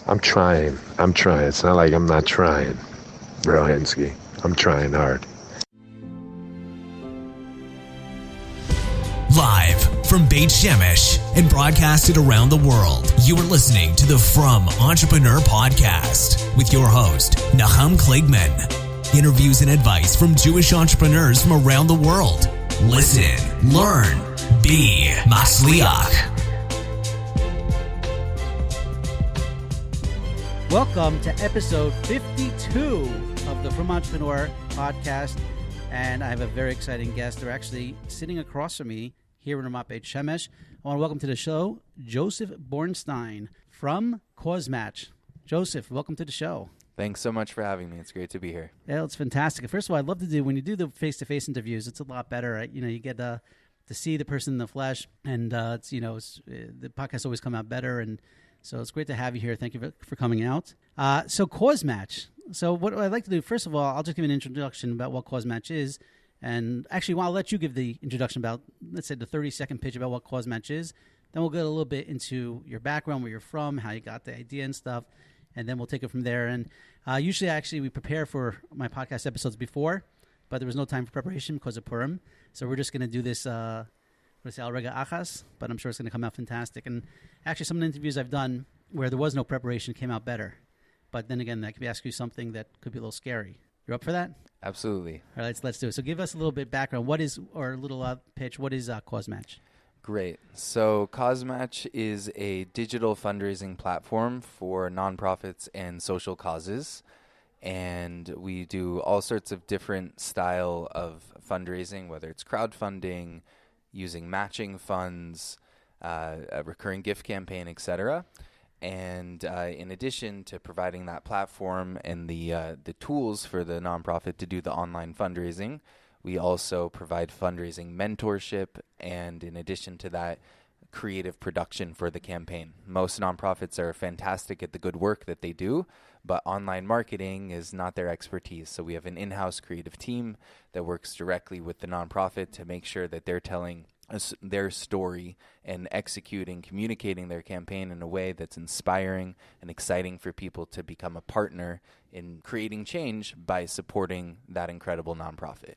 I'm trying. It's not like I'm not trying, Brohinsky. I'm trying hard. Live from Beit Shemesh and broadcasted around the world, you are listening to the From Entrepreneur Podcast with your host, Nahum Kligman. Interviews and advice from Jewish entrepreneurs from around the world. Listen, learn, be Masliach. Welcome to episode 52 of the From Entrepreneur Podcast. And I have a very exciting guest. They're actually sitting across from me here in Ramat Beit Shemesh. I want to welcome to the show Jospeh Bornstein from CauseMatch. Joseph, welcome to the show. Thanks so much for having me. It's great to be here. Yeah, it's fantastic. First of all, I'd love to do, when you do the face-to-face interviews, it's a lot better. Right? You get to see the person in the flesh, and the podcasts always come out better. And so it's great to have you here. Thank you for coming out. So CauseMatch. So what I'd like to do, first of all, I'll just give an introduction about what CauseMatch is. And actually, I'll let you give the introduction about, let's say, the 30-second pitch about what CauseMatch is. Then we'll get a little bit into your background, where you're from, how you got the idea and stuff. And then we'll take it from there. And usually, actually, we prepare for my podcast episodes before, but there was no time for preparation because of Purim. So we're just going to do this, al rega achas, but I'm sure it's going to come out fantastic. And actually, some of the interviews I've done where there was no preparation came out better. But then again, I could ask you something that could be a little scary. You're up for that? Absolutely. All right, let's do it. So give us a little bit background. What is, or a little pitch, what is CauseMatch? Great. So CauseMatch is a digital fundraising platform for nonprofits and social causes. And we do all sorts of different style of fundraising, whether it's crowdfunding, using matching funds, a recurring gift campaign, etc. And in addition to providing that platform and the tools for the nonprofit to do the online fundraising, we also provide fundraising mentorship and, in addition to that, creative production for the campaign. Most nonprofits are fantastic at the good work that they do, but online marketing is not their expertise. So we have an in-house creative team that works directly with the nonprofit to make sure that they're telling their story and executing, communicating their campaign in a way that's inspiring and exciting for people to become a partner in creating change by supporting that incredible nonprofit.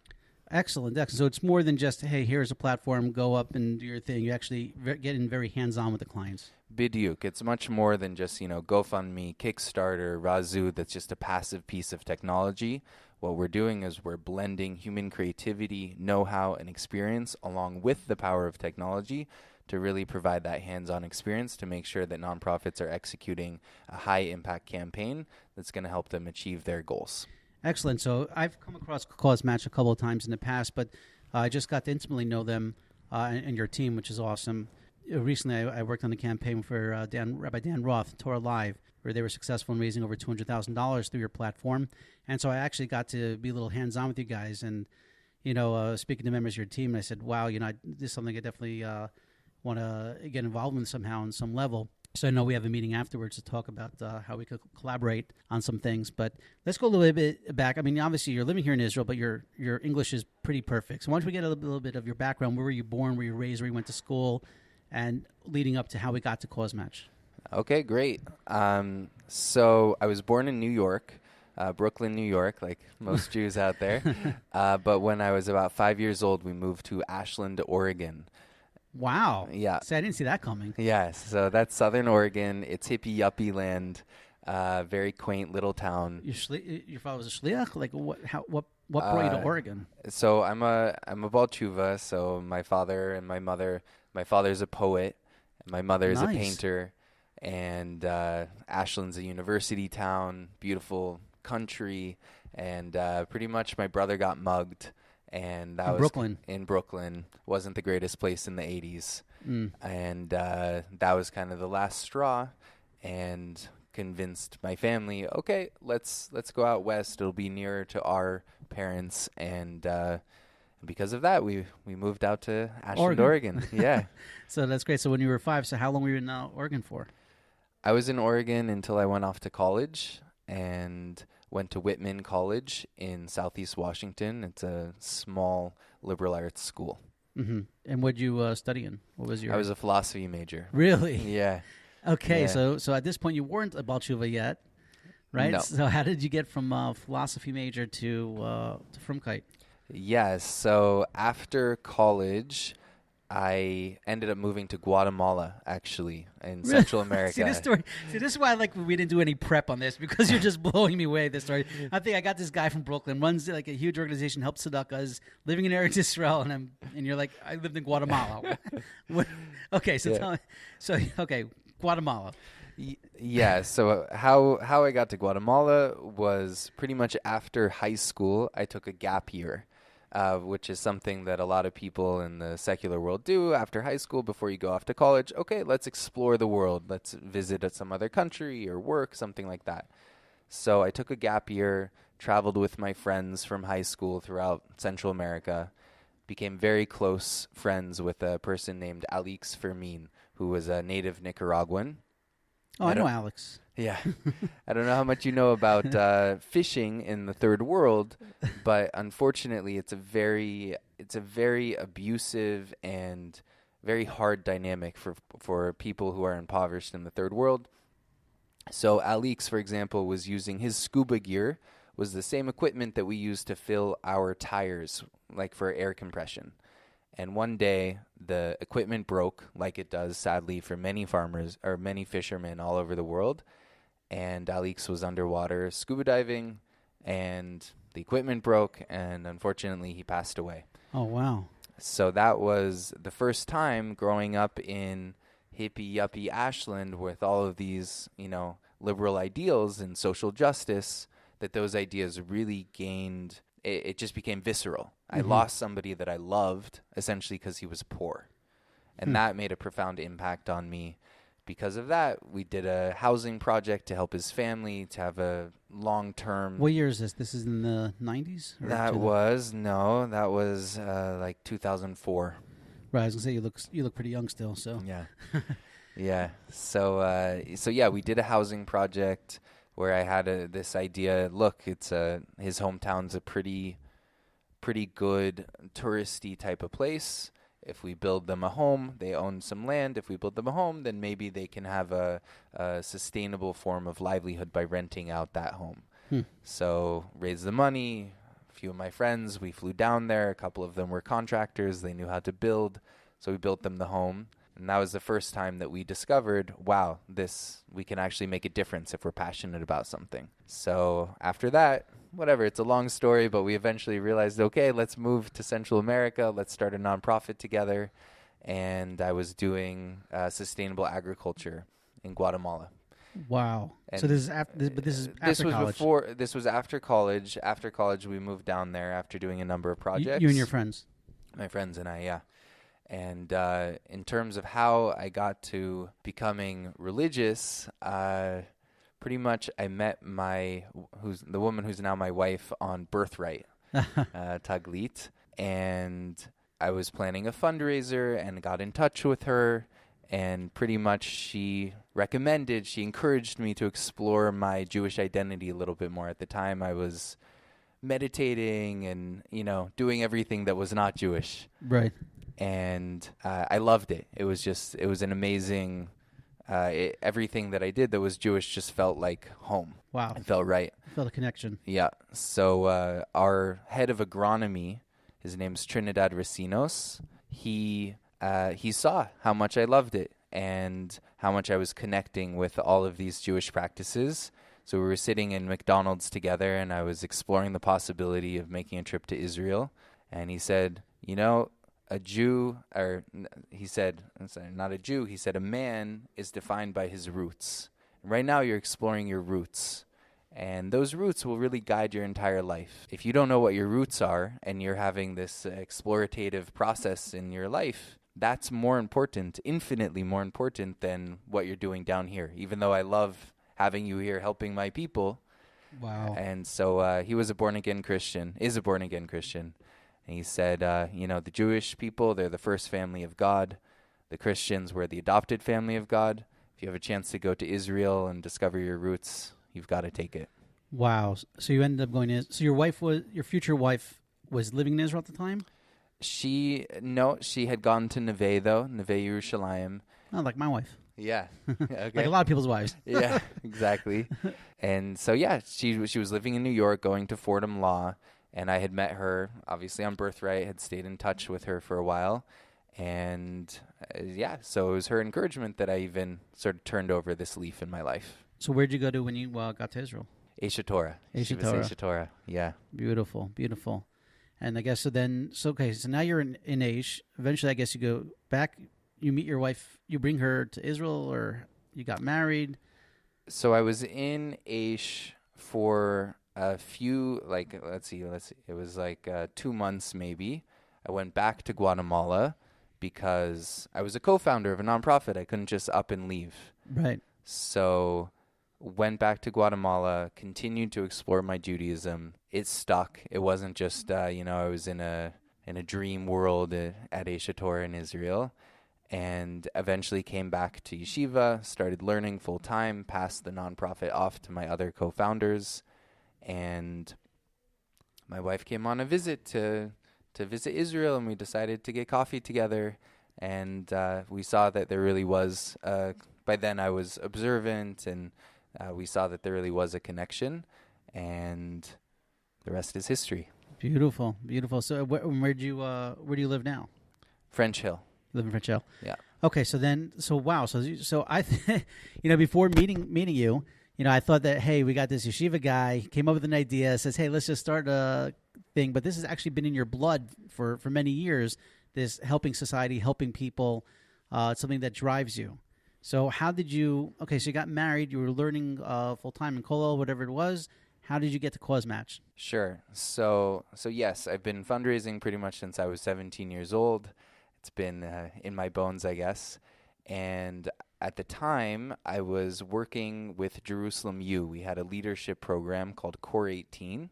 Excellent. So it's more than just, hey, here's a platform, go up and do your thing. You actually get in very hands-on with the clients. Biduk. It's much more than just, GoFundMe, Kickstarter, Razoo. That's just a passive piece of technology. What we're doing is we're blending human creativity, know-how, and experience along with the power of technology to really provide that hands-on experience to make sure that nonprofits are executing a high-impact campaign that's going to help them achieve their goals. Excellent. So I've come across CauseMatch a couple of times in the past, but I just got to intimately know them and your team, which is awesome. Recently, I worked on the campaign for Rabbi Dan Roth, Torah Live, where they were successful in raising over $200,000 through your platform. And so I actually got to be a little hands-on with you guys. And, speaking to members of your team, I said, wow, this is something I definitely want to get involved in somehow on some level. So I know we have a meeting afterwards to talk about how we could collaborate on some things. But let's go a little bit back. I mean, obviously, you're living here in Israel, but your English is pretty perfect. So why don't we get a little bit of your background? Where were you born? Where you raised? Where you went to school? And leading up to how we got to CauseMatch. Okay, great. So I was born in New York, Brooklyn, New York, like most Jews out there. But when I was about 5 years old, we moved to Ashland, Oregon. Wow. Yeah. See, I didn't see that coming. Yes. So that's Southern Oregon. It's hippie, yuppie land. Very quaint little town. Your father was a shliach? Like what brought you to Oregon? So I'm a Baal Tshuva. So my father and my mother. My father's a poet. And my mother is a painter. And Ashland's a university town. Beautiful country. And pretty much my brother got mugged. And that was Brooklyn. In Brooklyn. Wasn't the greatest place in the 80s. And that was kind of the last straw. And convinced my family, okay, let's go out west. It'll be nearer to our parents. And because of that, we moved out to Ashland, Oregon. Yeah. So that's great. So when you were 5, so how long were you in Oregon for? I was in Oregon until I went off to college and went to Whitman College in Southeast Washington. It's a small liberal arts school. Mm-hmm. And what did you study in? What was your? I was a philosophy major. Really? Yeah. Okay, Yeah. so at this point you weren't a Baal Tshuva yet, right? No. So how did you get from philosophy major to Frumkeit? Yes. So after college, I ended up moving to Guatemala, actually, in Central America. See this story. See, this is why we didn't do any prep on this, because you're just blowing me away. This story. I think I got this guy from Brooklyn, runs like a huge organization, helps tzedakahs, living in Eretz Yisroel, and you're like, I lived in Guatemala. Okay, so Yeah. tell me. So okay, Guatemala. Yeah, so how I got to Guatemala was pretty much after high school. I took a gap year, which is something that a lot of people in the secular world do after high school before you go off to college. Okay, let's explore the world. Let's visit some other country or work, something like that. So I took a gap year, traveled with my friends from high school throughout Central America, became very close friends with a person named Alix Fermin, who was a native Nicaraguan. Oh, I know Alex. Yeah. I don't know how much you know about fishing in the third world, but unfortunately it's a very abusive and very hard dynamic for people who are impoverished in the third world. So Alix, for example, was using his scuba gear, was the same equipment that we use to fill our tires, like for air compression. And one day, the equipment broke, like it does, sadly, for many farmers or many fishermen all over the world. And Alix was underwater scuba diving, and the equipment broke, and unfortunately, he passed away. Oh, wow. So that was the first time growing up in hippie, yuppie Ashland with all of these, liberal ideals and social justice, that those ideas really gained. It just became visceral. I lost somebody that I loved, essentially, because he was poor. And that made a profound impact on me. Because of that, we did a housing project to help his family, to have a long-term... What year is this? This is in the 90s? That was like 2004. Right, I was going to say, you look pretty young still, so... Yeah. Yeah. So yeah, we did a housing project where I had this idea. Look, his hometown's a pretty good touristy type of place. If we build them a home, they own some land. If we build them a home, then maybe they can have a sustainable form of livelihood by renting out that home. So raise the money. A few of my friends, we flew down there. A couple of them were contractors. They knew how to build. So we built them the home. And that was the first time that we discovered, wow, we can actually make a difference if we're passionate about something. So after that, whatever, it's a long story, but we eventually realized, okay, let's move to Central America. Let's start a nonprofit together. And I was doing sustainable agriculture in Guatemala. Wow. And so this is after college. This was after college. After college, we moved down there after doing a number of projects. You and your friends? My friends and I, yeah. And in terms of how I got to becoming religious, pretty much I met the woman who's now my wife on Birthright, Taglit. And I was planning a fundraiser and got in touch with her. And pretty much she encouraged me to explore my Jewish identity a little bit more. At the time, I was meditating and, doing everything that was not Jewish. Right. And I loved it. It was an amazing, everything that I did that was Jewish just felt like home. Wow. It felt right. Felt a connection. Yeah. So our head of agronomy, his name's Trinidad Racinos, he saw how much I loved it and how much I was connecting with all of these Jewish practices. So we were sitting in McDonald's together, and I was exploring the possibility of making a trip to Israel. And he said, a Jew, he said, a man is defined by his roots. Right now you're exploring your roots, and those roots will really guide your entire life. If you don't know what your roots are, and you're having this explorative process in your life, that's more important, infinitely more important than what you're doing down here, even though I love having you here helping my people. Wow. And so he is a born-again Christian. And he said, the Jewish people, they're the first family of God. The Christians were the adopted family of God. If you have a chance to go to Israel and discover your roots, you've got to take it. Wow. So you ended up going in. So your future wife was living in Israel at the time? She had gone to Neve Yerushalayim. Oh, like my wife. Yeah. Okay. Like a lot of people's wives. Yeah, exactly. And so, yeah, she was living in New York, going to Fordham Law, and I had met her, obviously, on Birthright, had stayed in touch with her for a while. And, yeah, so it was her encouragement that I even sort of turned over this leaf in my life. So where'd you go to when you got to Israel? Esha Torah. Esha Shivas Torah. Esha Torah, yeah. Beautiful, beautiful. And I guess so now you're in Aish. Eventually, I guess you go back, you meet your wife, you bring her to Israel, or you got married? So I was in Aish for a few, let's see, it was 2 months maybe. I went back to Guatemala because I was a co-founder of a nonprofit. I couldn't just up and leave. Right. So went back to Guatemala, continued to explore my Judaism. It stuck. It wasn't just, I was in a dream world at Esha Torah in Israel, and eventually came back to yeshiva, started learning full time, passed the nonprofit off to my other co-founders, and my wife came on a visit to visit Israel, and we decided to get coffee together, and we saw that there really was, by then I was observant, and we saw that there really was a connection, and the rest is history. Beautiful, beautiful. So where do you live now? French Hill. You live in French Hill. Yeah. Okay, wow. So I, before meeting you, I thought that, hey, we got this yeshiva guy, came up with an idea, says, hey, let's just start a thing. But this has actually been in your blood for many years, this helping society, helping people. It's something that drives you. So how did you, so you got married, you were learning full-time in Kollel, whatever it was. How did you get to CauseMatch? Sure. So yes, I've been fundraising pretty much since I was 17 years old. It's been in my bones, I guess. And at the time, I was working with Jerusalem U. We had a leadership program called Core 18,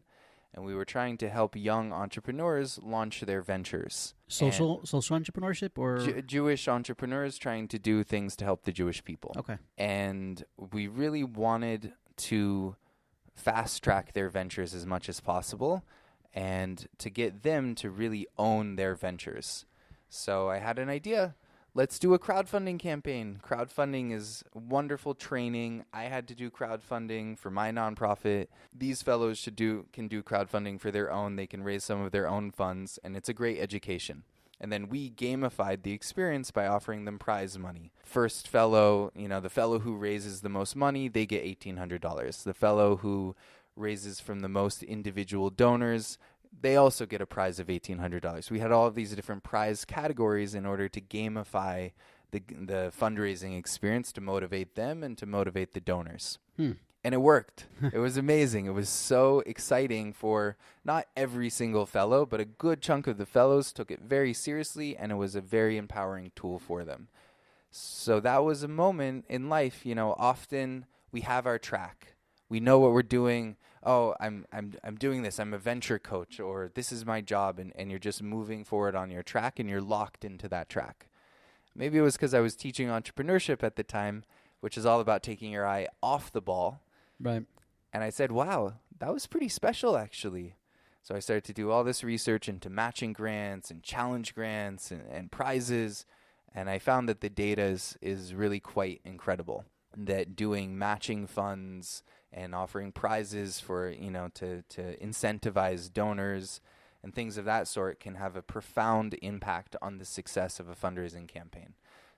and we were trying to help young entrepreneurs launch their ventures. Social entrepreneurship, or Jewish entrepreneurs trying to do things to help the Jewish people. Okay. And we really wanted to fast track their ventures as much as possible and to get them to really own their ventures. So I had an idea. Let's do a crowdfunding campaign. Crowdfunding is wonderful training. I had to do crowdfunding for my nonprofit. These fellows can do crowdfunding for their own. They can raise some of their own funds, and it's a great education. And then we gamified the experience by offering them prize money. First fellow, the fellow who raises the most money, they get $1,800. The fellow who raises from the most individual donors, they also get a prize of $1,800. We had all of these different prize categories in order to gamify the fundraising experience to motivate them and to motivate the donors. And it worked. It was amazing. It was so exciting for not every single fellow, but a good chunk of the fellows took it very seriously, and it was a very empowering tool for them. So that was a moment in life, often we have our track. We know what we're doing. Oh, I'm doing this. I'm a venture coach, or this is my job, and you're just moving forward on your track, and you're locked into that track. Maybe it was because I was teaching entrepreneurship at the time, which is all about taking your eye off the ball. Right. And I said, wow, that was pretty special, actually. So I started to do all this research into matching grants and challenge grants and prizes. And I found that the data is really quite incredible, that doing matching funds and offering prizes for, to incentivize donors and things of that sort can have a profound impact on the success of a fundraising campaign.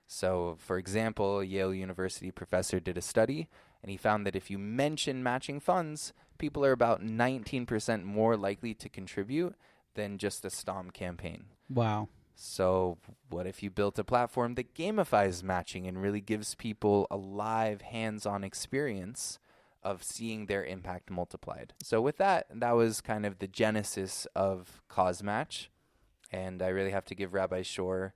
So, for example, a Yale University professor did a study, and he found that if you mention matching funds, people are about 19% more likely to contribute than just a STOM campaign. Wow. So what if you built a platform that gamifies matching and really gives people a live, hands-on experience of seeing their impact multiplied? So with that was kind of the genesis of CauseMatch, and I really have to give Rabbi Shore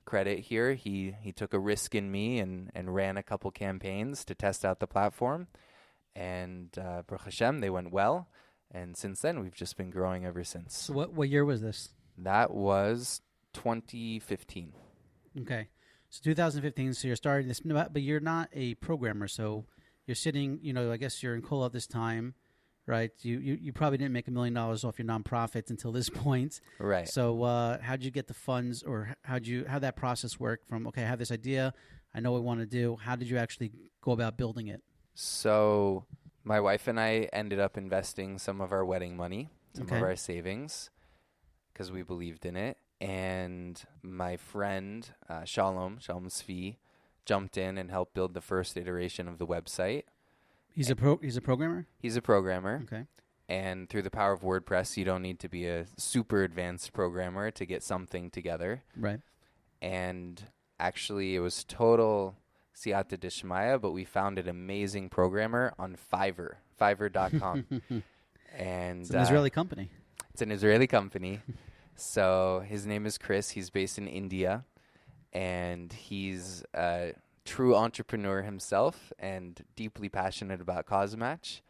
credit here. He took a risk in me and ran a couple campaigns to test out the platform, and Baruch Hashem, they went well, and since then we've just been growing ever since. So what year was this? That was 2015. Okay, so 2015. So you're starting this, but you're not a programmer, so you're sitting. I guess you're in Kollel at this time, right? You probably didn't make $1 million off your nonprofit until this point, right? So how'd you get the funds, or how'd that process work? From I have this idea, I know we want to do. How did you actually go about building it? So my wife and I ended up investing some of our wedding money, some Okay. of our savings, because we believed in it. And my friend, Shalom Svi, jumped in and helped build the first iteration of the website. He's a programmer? He's a programmer. Okay. And through the power of WordPress, you don't need to be a super advanced programmer to get something together. Right. And actually, it was total siyata dishmaya, but we found an amazing programmer on Fiverr.com. And It's an Israeli company. It's an Israeli company. So his name is Chris. He's based in India. And he's a true entrepreneur himself and deeply passionate about CauseMatch.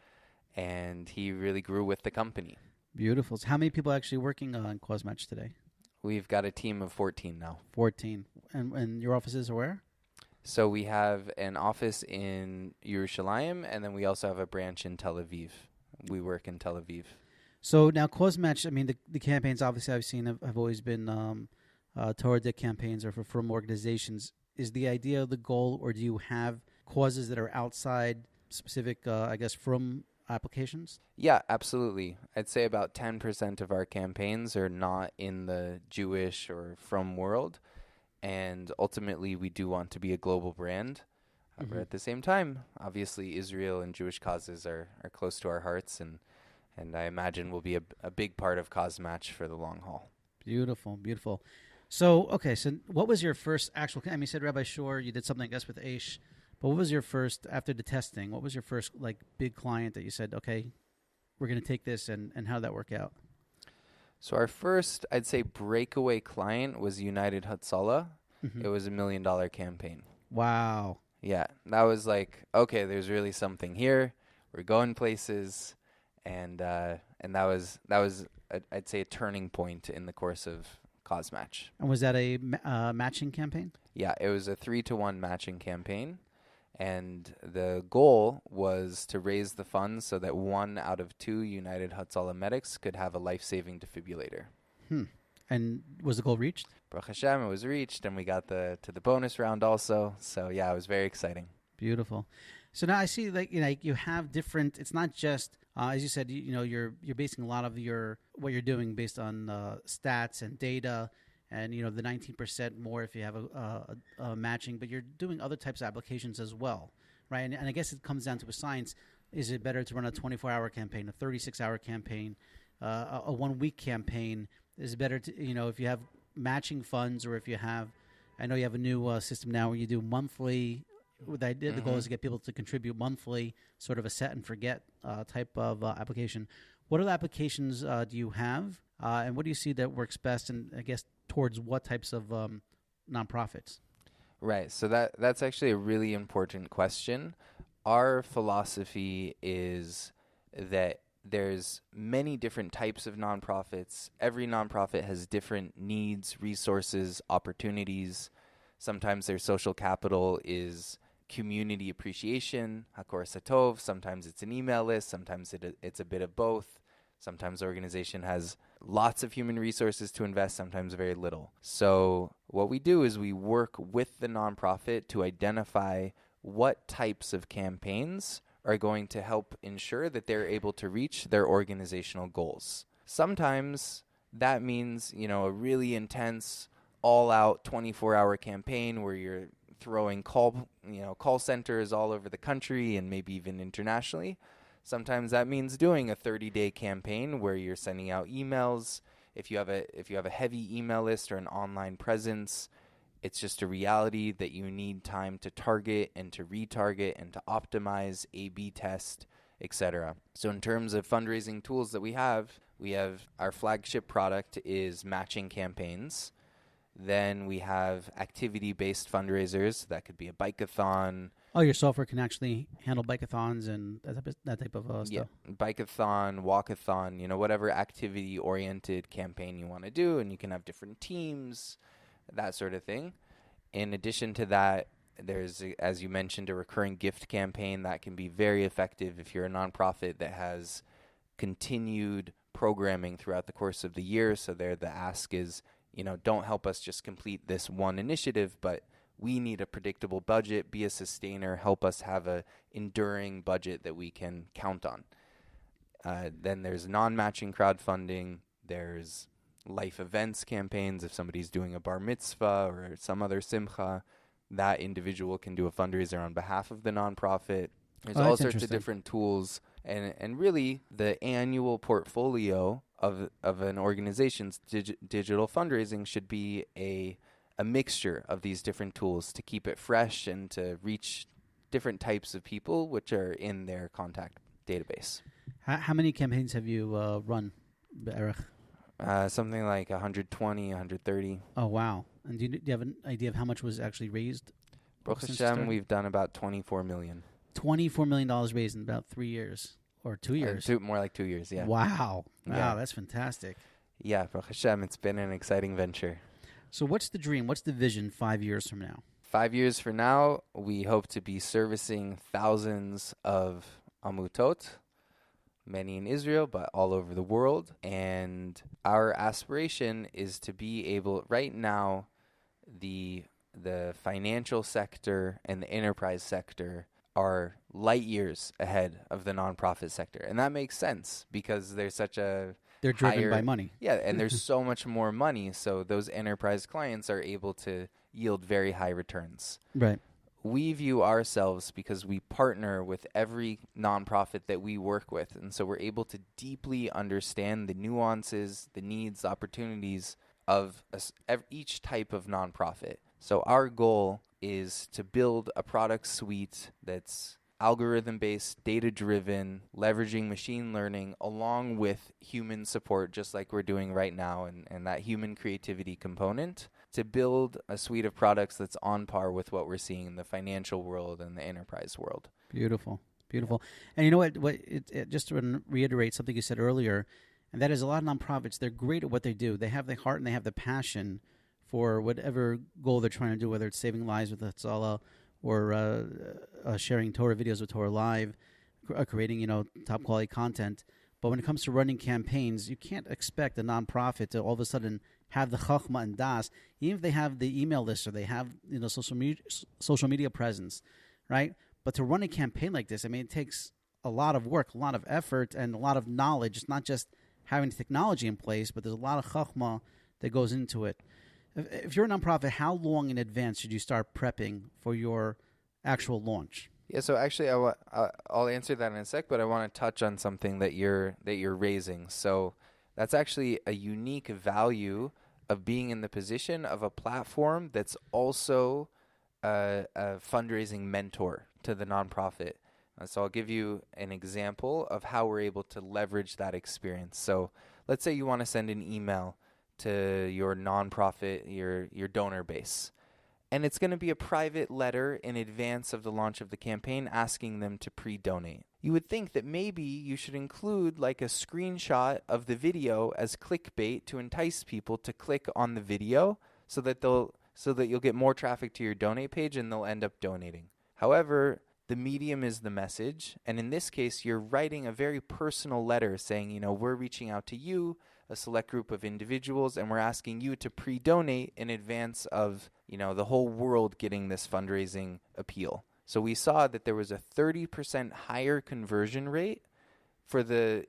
And he really grew with the company. Beautiful. So how many people are actually working on CauseMatch today? We've got a team of 14 now. 14. And your offices are where? So we have an office in Yerushalayim, and then we also have a branch in Tel Aviv. We work in Tel Aviv. So now CauseMatch, I mean, the campaigns obviously I've seen have always been Torah Dick campaigns or from organizations. Is the idea the goal, or do you have causes that are outside specific, from applications? Yeah, absolutely. I'd say about 10% of our campaigns are not in the Jewish or from world. And ultimately, we do want to be a global brand. But at the same time, obviously, Israel and Jewish causes are close to our hearts. And I imagine will be a big part of CauseMatch for the long haul. Beautiful, beautiful. So, okay, so what was your first actual, you said Rabbi Shore, you did something, I guess, with Aish. But what was your first, after the testing, what was your first big client that you said, okay, we're going to take this, and how did that work out? So our first, I'd say, breakaway client was United Hatzalah. It was $1 million campaign. Wow. Yeah, that was okay, there's really something here. We're going places, and that was I'd say a turning point in the course of CauseMatch. And was that a matching campaign? Yeah, it was a 3-to-1 matching campaign. And the goal was to raise the funds so that 1 out of 2 United Hatzalah medics could have a life-saving defibrillator. And was the goal reached? Baruch Hashem, it was reached, and we got to the bonus round also. So, yeah, it was very exciting. Beautiful. So now I see you have different, it's not just, as you said, you're basing a lot of what you're doing based on stats and data. And, the 19% more if you have a matching, but you're doing other types of applications as well, right? And I guess it comes down to a science. Is it better to run a 24-hour campaign, a 36-hour campaign, a 1-week campaign? Is it better to, if you have matching funds, or if you have, I know you have a new system now where you do monthly. With the idea, the goal is to get people to contribute monthly, sort of a set and forget type of application. What other applications do you have? And what do you see that works best, and I guess towards what types of nonprofits? Right. So that's actually a really important question. Our philosophy is that there's many different types of nonprofits. Every nonprofit has different needs, resources, opportunities. Sometimes their social capital is community appreciation, Hakor Satov. Sometimes it's an email list. Sometimes it's a bit of both. Sometimes the organization has lots of human resources to invest, sometimes very little. So what we do is we work with the nonprofit to identify what types of campaigns are going to help ensure that they're able to reach their organizational goals. Sometimes that means, a really intense, all-out 24-hour campaign where you're throwing call centers all over the country and maybe even internationally. Sometimes that means doing a 30-day campaign where you're sending out emails. If you have a heavy email list or an online presence, it's just a reality that you need time to target and to retarget and to optimize, A/B test, etc. So in terms of fundraising tools that we have our flagship product is matching campaigns. Then we have activity-based fundraisers. That could be a bike-a-thon. Oh, your software can actually handle bike-a-thons and that type of stuff. Yeah, bike-a-thon, walk-a-thon, whatever activity-oriented campaign you want to do, and you can have different teams, that sort of thing. In addition to that, there's, as you mentioned, a recurring gift campaign that can be very effective if you're a nonprofit that has continued programming throughout the course of the year. So there, the ask is, don't help us just complete this one initiative, but we need a predictable budget, be a sustainer, help us have a enduring budget that we can count on. Then there's non-matching crowdfunding. There's life events campaigns. If somebody's doing a bar mitzvah or some other simcha, that individual can do a fundraiser on behalf of the nonprofit. There's all sorts of different tools. And really, the annual portfolio of an organization's digital fundraising should be a mixture of these different tools to keep it fresh and to reach different types of people which are in their contact database. How many campaigns have you run, Erich? Something like 120, 130. Oh, wow. And do you have an idea of how much was actually raised? Baruch Hashem, we've done about $24 million. $24 million raised in about 3 years or 2 years? More like 2 years, yeah. Wow. Wow, Yeah. that's fantastic. Yeah, Baruch Hashem, it's been an exciting venture. So what's the dream? What's the vision 5 years from now? 5 years from now, we hope to be servicing thousands of amutot, many in Israel, but all over the world. And our aspiration is to be able, right now, the financial sector and the enterprise sector are light years ahead of the nonprofit sector. And that makes sense because there's such a They're driven by money. Yeah, and there's so much more money, so those enterprise clients are able to yield very high returns. Right. We view ourselves, because we partner with every nonprofit that we work with, and so we're able to deeply understand the nuances, the needs, the opportunities of each type of nonprofit. So our goal is to build a product suite that's algorithm-based, data-driven, leveraging machine learning along with human support, just like we're doing right now, and that human creativity component, to build a suite of products that's on par with what we're seeing in the financial world and the enterprise world. Beautiful. Beautiful. And you know what? Just to reiterate something you said earlier, and that is a lot of nonprofits, they're great at what they do. They have the heart and they have the passion for whatever goal they're trying to do, whether it's saving lives with Hatzalah or sharing Torah videos with Torah Live, creating, top quality content. But when it comes to running campaigns, you can't expect a nonprofit to all of a sudden have the chachma and das, even if they have the email list or they have social media presence, right? But to run a campaign like this, it takes a lot of work, a lot of effort, and a lot of knowledge. It's not just having the technology in place, but there's a lot of chachma that goes into it. If you're a nonprofit, how long in advance should you start prepping for your actual launch? Yeah, so actually, I'll answer that in a sec, but I want to touch on something that you're raising. So that's actually a unique value of being in the position of a platform that's also a fundraising mentor to the nonprofit. So I'll give you an example of how we're able to leverage that experience. So let's say you want to send an email to your nonprofit, your donor base. And it's going to be a private letter in advance of the launch of the campaign asking them to pre-donate. You would think that maybe you should include like a screenshot of the video as clickbait to entice people to click on the video so that you'll get more traffic to your donate page and they'll end up donating. However, the medium is the message, and in this case, you're writing a very personal letter saying, we're reaching out to you, a select group of individuals, and we're asking you to pre-donate in advance of, the whole world getting this fundraising appeal. So we saw that there was a 30% higher conversion rate for the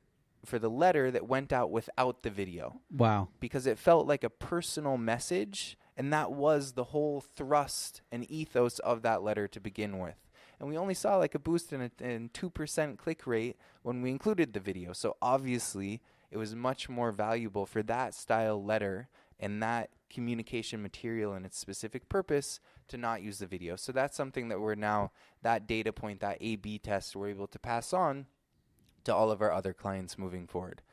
letter that went out without the video. Wow. Because it felt like a personal message, and that was the whole thrust and ethos of that letter to begin with. And we only saw like a boost in 2% click rate when we included the video. So obviously, it was much more valuable for that style letter and that communication material and its specific purpose to not use the video. So that's something that we're now, that data point, that A/B test, we're able to pass on to all of our other clients moving forward.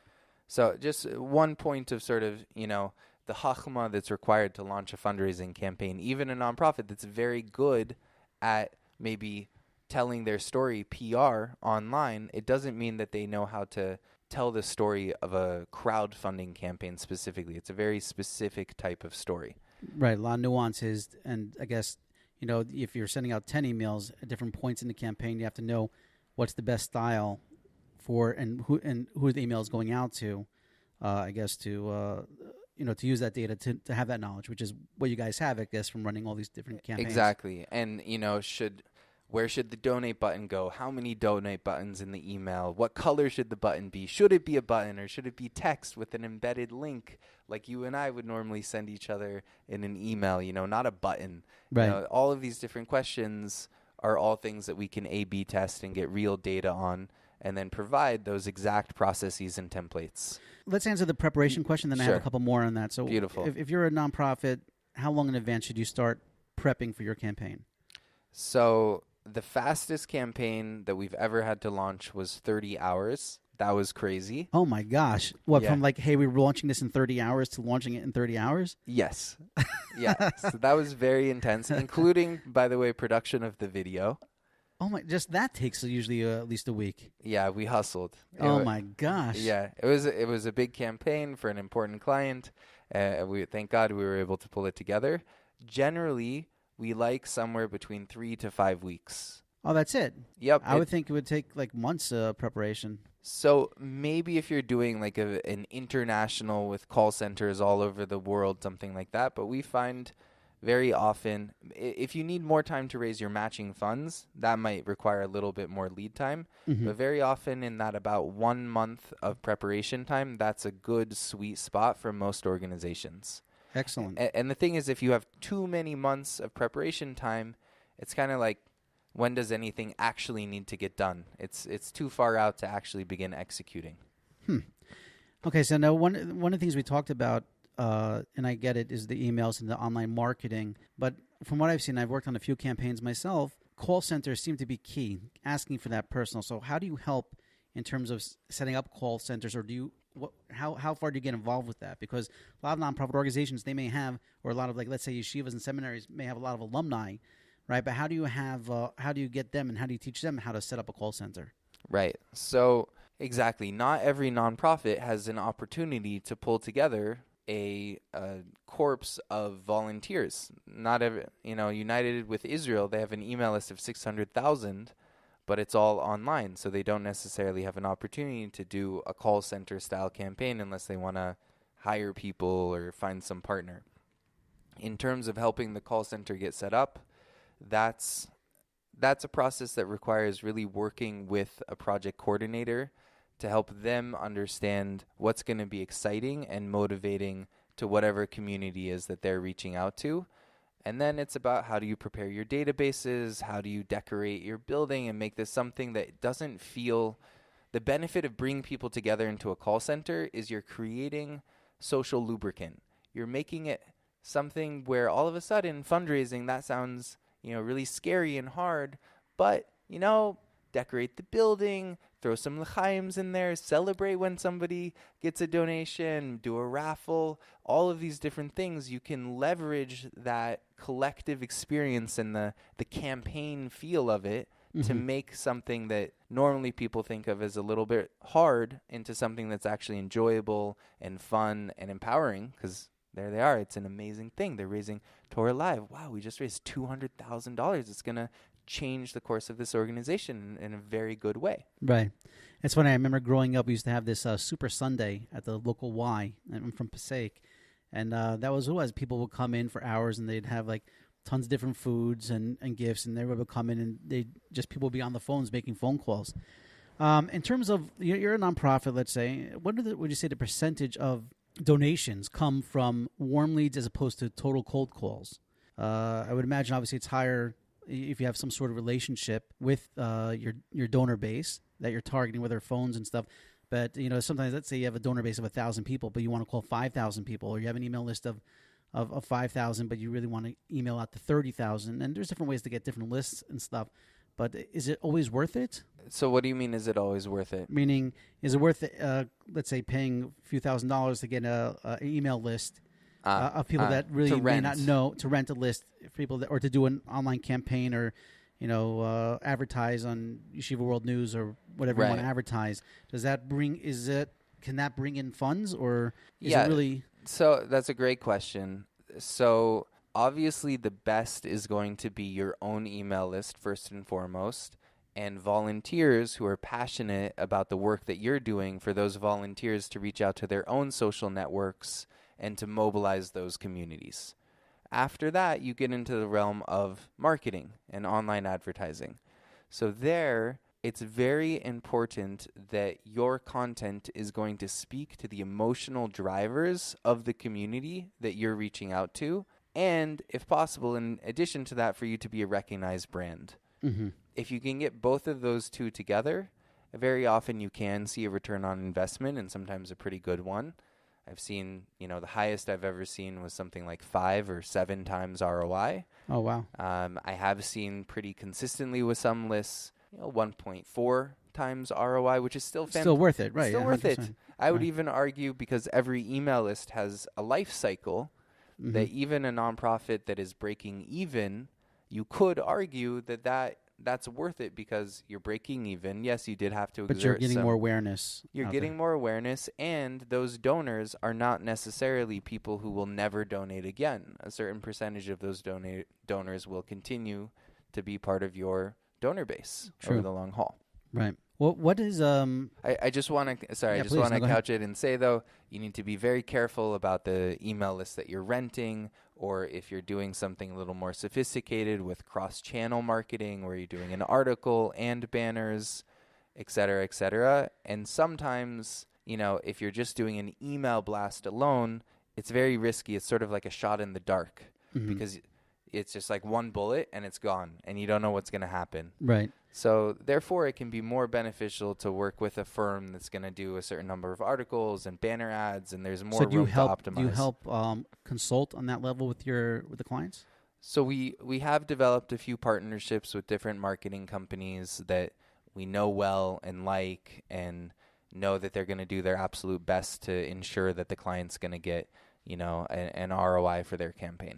So just one point of sort of, the chachma that's required to launch a fundraising campaign. Even a nonprofit that's very good at maybe telling their story PR online, it doesn't mean that they know how to tell the story of a crowdfunding campaign specifically. It's a very specific type of story. Right, a lot of nuances. And I guess, if you're sending out 10 emails at different points in the campaign, you have to know what's the best style for and who the email is going out to, I guess, to to use that data to have that knowledge, which is what you guys have, I guess, from running all these different campaigns. Exactly. And, where should the donate button go? How many donate buttons in the email? What color should the button be? Should it be a button or should it be text with an embedded link like you and I would normally send each other in an email, not a button? Right. All of these different questions are all things that we can A/B test and get real data on and then provide those exact processes and templates. Let's answer the preparation question, then I have a couple more on that. So beautiful. If you're a nonprofit, how long in advance should you start prepping for your campaign? So the fastest campaign that we've ever had to launch was 30 hours. That was crazy. Oh, my gosh. What, Yeah. from like, hey, we're launching this in 30 hours to launching it in 30 hours? Yes. Yeah. So that was very intense, including, by the way, production of the video. Oh, my, just that takes usually at least a week. Yeah, we hustled. Oh, my gosh. Yeah, it was a big campaign for an important client. Thank God we were able to pull it together. Generally, we like somewhere between 3 to 5 weeks. Oh, that's it? Yep. I would think it would take like months preparation. So maybe if you're doing like an international with call centers all over the world, something like that. But we find very often, if you need more time to raise your matching funds, that might require a little bit more lead time. Mm-hmm. But very often in that about 1 month of preparation time, that's a good sweet spot for most organizations. Excellent. And the thing is, if you have too many months of preparation time, it's kind of like, when does anything actually need to get done? It's too far out to actually begin executing. Okay, so now one of the things we talked about, and I get it, is the emails and the online marketing. But from what I've seen, I've worked on a few campaigns myself. Call centers seem to be key, asking for that personal. So how do you help in terms of setting up call centers, or how far do you get involved with that? Because a lot of nonprofit organizations, they may have, or a lot of, like, let's say yeshivas and seminaries may have a lot of alumni, right? But how do you get them, and how do you teach them how to set up a call center? Right. So exactly, not every nonprofit has an opportunity to pull together a corpse of volunteers. Not every, United with Israel, they have an email list of 600,000, but it's all online, so they don't necessarily have an opportunity to do a call center style campaign unless they want to hire people or find some partner. In terms of helping the call center get set up, that's a process that requires really working with a project coordinator to help them understand what's going to be exciting and motivating to whatever community is that they're reaching out to. And then it's about, how do you prepare your databases? How do you decorate your building and make this something that doesn't feel... The benefit of bringing people together into a call center is you're creating social lubricant. You're making it something where all of a sudden fundraising, that sounds, really scary and hard, but, decorate the building, throw some l'chaims in there, celebrate when somebody gets a donation, do a raffle, all of these different things. You can leverage that collective experience and the campaign feel of it to make something that normally people think of as a little bit hard into something that's actually enjoyable and fun and empowering, because there they are. It's an amazing thing. They're raising Torah Live. Wow, we just raised $200,000. It's going to change the course of this organization in a very good way. Right. It's funny. I remember growing up, we used to have this Super Sunday at the local Y. I'm from Passaic. And that was what people would come in for hours, and they'd have like tons of different foods and gifts, and everybody would come in, and people would be on the phones making phone calls. In terms of, you're a nonprofit, let's say, would you say the percentage of donations come from warm leads as opposed to total cold calls? I would imagine obviously it's higher if you have some sort of relationship with your donor base that you're targeting with their phones and stuff. But sometimes, let's say you have a donor base of 1,000 people, but you want to call 5,000 people, or you have an email list of 5,000, but you really want to email out to 30,000. And there's different ways to get different lists and stuff. But is it always worth it? So what do you mean, is it always worth it? Meaning, is it worth it, let's say, paying a few $1,000s to get an email list of people that really may not know, to rent a list for people or to do an online campaign, or advertise on Yeshiva World News or whatever you want to advertise? Can that bring in funds, or is it really? So that's a great question. So obviously the best is going to be your own email list first and foremost, and volunteers who are passionate about the work that you're doing, for those volunteers to reach out to their own social networks and to mobilize those communities. After that, you get into the realm of marketing and online advertising. So there, it's very important that your content is going to speak to the emotional drivers of the community that you're reaching out to. And if possible, in addition to that, for you to be a recognized brand. Mm-hmm. If you can get both of those two together, very often you can see a return on investment, and sometimes a pretty good one. I've seen, the highest I've ever seen was something like 5 or 7 times ROI. Oh, wow. I have seen pretty consistently with some lists, 1.4 times ROI, which is still Still worth it, right? Still yeah, worth it. I would Right. even argue, because every email list has a life cycle, that even a nonprofit that is breaking even, you could argue that's worth it because you're breaking even. Yes, you did have to exert But you're getting more awareness. You're out getting there. more awareness, and those donors are not necessarily people who will never donate again. A certain percentage of those donors will continue to be part of your donor base over the long haul. Right. Well, what is I just want to please, want to go ahead. couch it and say, though, you need to be very careful about the email list that you're renting, or if you're doing something a little more sophisticated with cross-channel marketing where you're doing an article and banners, et cetera, et cetera. And sometimes, if you're just doing an email blast alone, it's very risky. It's sort of like a shot in the dark because it's just like one bullet and it's gone and you don't know what's going to happen. Right. So therefore, it can be more beneficial to work with a firm that's going to do a certain number of articles and banner ads, and there's more room to optimize. Do you help consult on that level with the clients? So we have developed a few partnerships with different marketing companies that we know well and like, and know that they're going to do their absolute best to ensure that the client's going to get, an ROI for their campaign.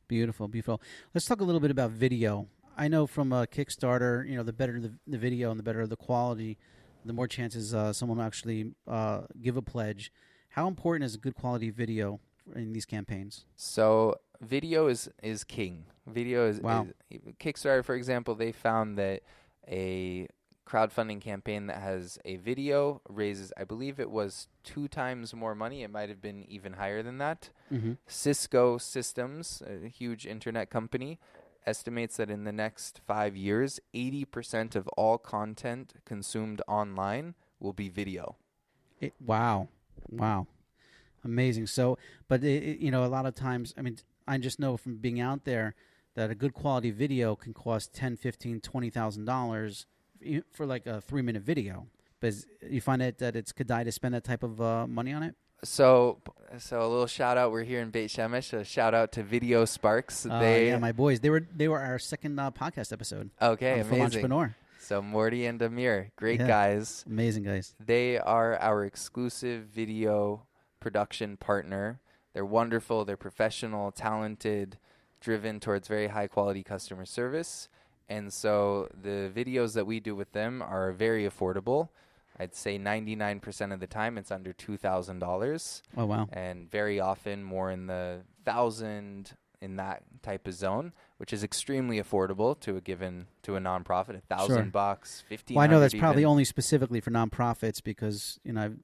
Beautiful, beautiful. Let's talk a little bit about video. I know from a Kickstarter, the better the video and the better the quality, the more chances someone will actually give a pledge. How important is a good quality video in these campaigns? So video is king. Video is Kickstarter, for example, they found that a crowdfunding campaign that has a video raises, I believe it was 2 times more money. It might have been even higher than that. Cisco Systems, a huge internet company, estimates that in the next 5 years, 80% of all content consumed online will be video. Wow. Amazing. So, but a lot of times, I just know from being out there that a good quality video can cost $10,000, $15,000, $20,000 for like a 3-minute video. But you find that it's kedai to spend that type of money on it? So a little shout out. We're here in Beit Shemesh. A shout out to Video Sparks. My boys. They were our second podcast episode. Okay, From amazing. Entrepreneur. So Morty and Amir, great guys. Amazing guys. They are our exclusive video production partner. They're wonderful. They're professional, talented, driven towards very high quality customer service. And so the videos that we do with them are very affordable. I'd say 99% of the time it's under $2,000. Oh, wow. And very often more in the 1,000 in that type of zone, which is extremely affordable to a nonprofit. $1,000, $1,500. Well, I know that's probably only specifically for nonprofits because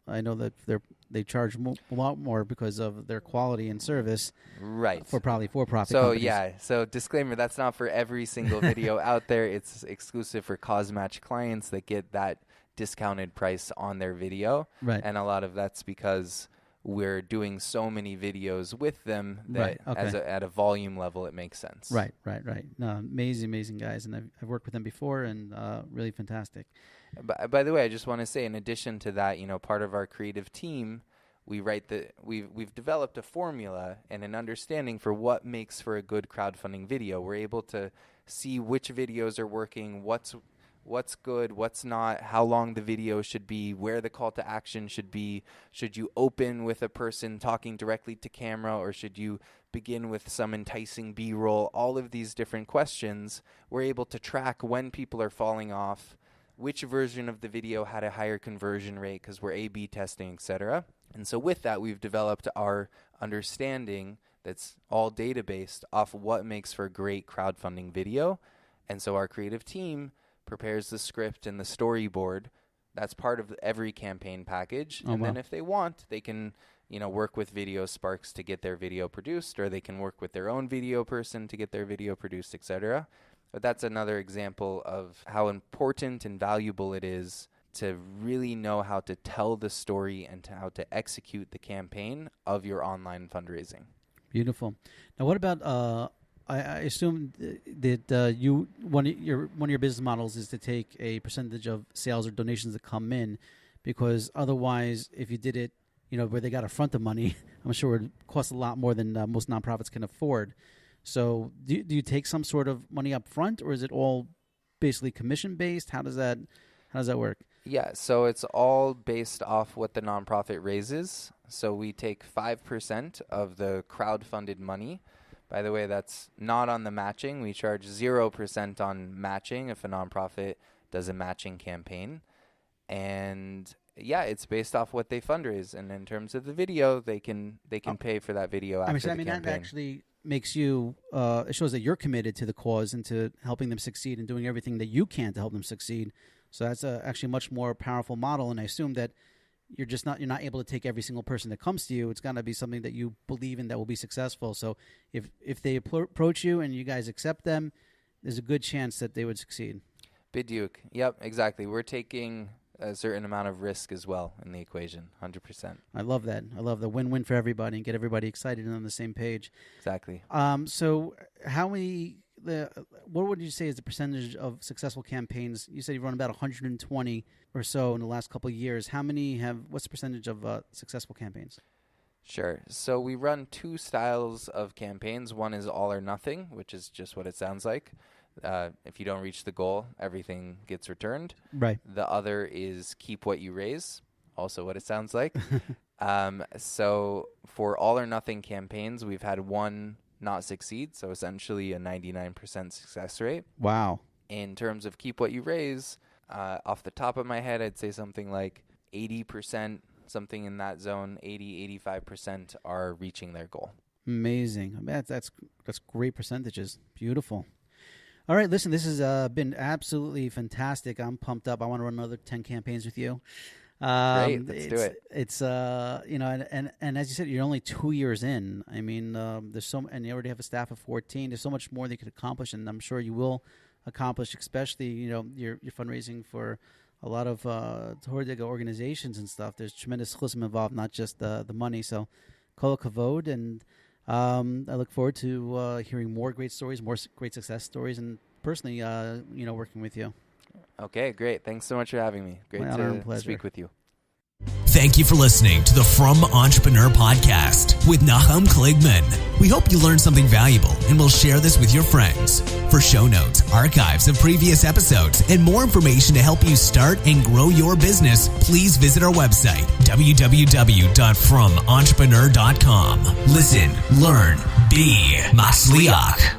I know that they charge a lot more because of their quality and service. Right. For probably for-profit. So companies. So disclaimer: that's not for every single video out there. It's exclusive for CauseMatch clients that get that discounted price on their video. Right. And a lot of that's because we're doing so many videos with them that at a volume level, it makes sense. Right. No, amazing guys. And I've worked with them before and really fantastic. By the way, I just want to say, in addition to that, part of our creative team, we've developed a formula and an understanding for what makes for a good crowdfunding video. We're able to see which videos are working, what's good, what's not, how long the video should be, where the call to action should be. Should you open with a person talking directly to camera, or should you begin with some enticing B-roll? All of these different questions, we're able to track when people are falling off, which version of the video had a higher conversion rate because we're A/B testing, etc. And so with that, we've developed our understanding that's all data-based off what makes for a great crowdfunding video. And so our creative team prepares the script and the storyboard. That's part of every campaign package. And then if they want, they can work with Video Sparks to get their video produced, or they can work with their own video person to get their video produced, etc. But that's another example of how important and valuable it is to really know how to tell the story and how to execute the campaign of your online fundraising. Beautiful. Now, what about? I assume that one of your business models is to take a percentage of sales or donations that come in, because otherwise, if you did it, where they got to front the money, I'm sure it would cost a lot more than most nonprofits can afford. So, do you take some sort of money up front, or is it all basically commission based? How does that work? Yeah, so it's all based off what the nonprofit raises. So we take 5% of the crowd-funded money. By the way, that's not on the matching. We charge 0% on matching if a nonprofit does a matching campaign. And yeah, it's based off what they fundraise. And in terms of the video, they can pay for that video after the campaign. That actually makes you, it shows that you're committed to the cause and to helping them succeed and doing everything that you can to help them succeed. So that's actually a much more powerful model. And I assume that you're not able to take every single person that comes to you. It's got to be something that you believe in that will be successful. So if they approach you and you guys accept them, there's a good chance that they would succeed. Biduk. Yep, exactly. We're taking a certain amount of risk as well in the equation, 100%. I love that. I love the win-win for everybody and get everybody excited and on the same page. Exactly. So what would you say is the percentage of successful campaigns? You said you've run about 120 or so in the last couple of years. What's the percentage of successful campaigns? Sure. So we run two styles of campaigns. One is all or nothing, which is just what it sounds like. If you don't reach the goal, everything gets returned. Right. The other is keep what you raise, also what it sounds like. So for all or nothing campaigns, we've had one not succeed, so essentially a 99% success rate. Wow. In terms of keep what you raise, off the top of my head, I'd say something like 80%, something in that zone, 80-85% are reaching their goal. Amazing. I mean, that's great percentages. Beautiful. All right, listen, this has been absolutely fantastic. I'm pumped up. I want to run another 10 campaigns with you. Great, let's do it. It's and as you said, you're only 2 years in. I mean, and you already have a staff of 14. There's so much more that you could accomplish, and I'm sure you will accomplish. Especially, your fundraising for a lot of Torah organizations and stuff. There's tremendous chusm involved, not just the money. So, kol kavod, and I look forward to hearing more great stories, more great success stories, and personally, working with you. Okay, great. Thanks so much for having me. Great to speak with you. Thank you for listening to the From Entrepreneur Podcast with Nahum Kligman. We hope you learned something valuable and will share this with your friends. For show notes, archives of previous episodes, and more information to help you start and grow your business, please visit our website, www.FromEntrepreneur.com. Listen, learn, be Masliach.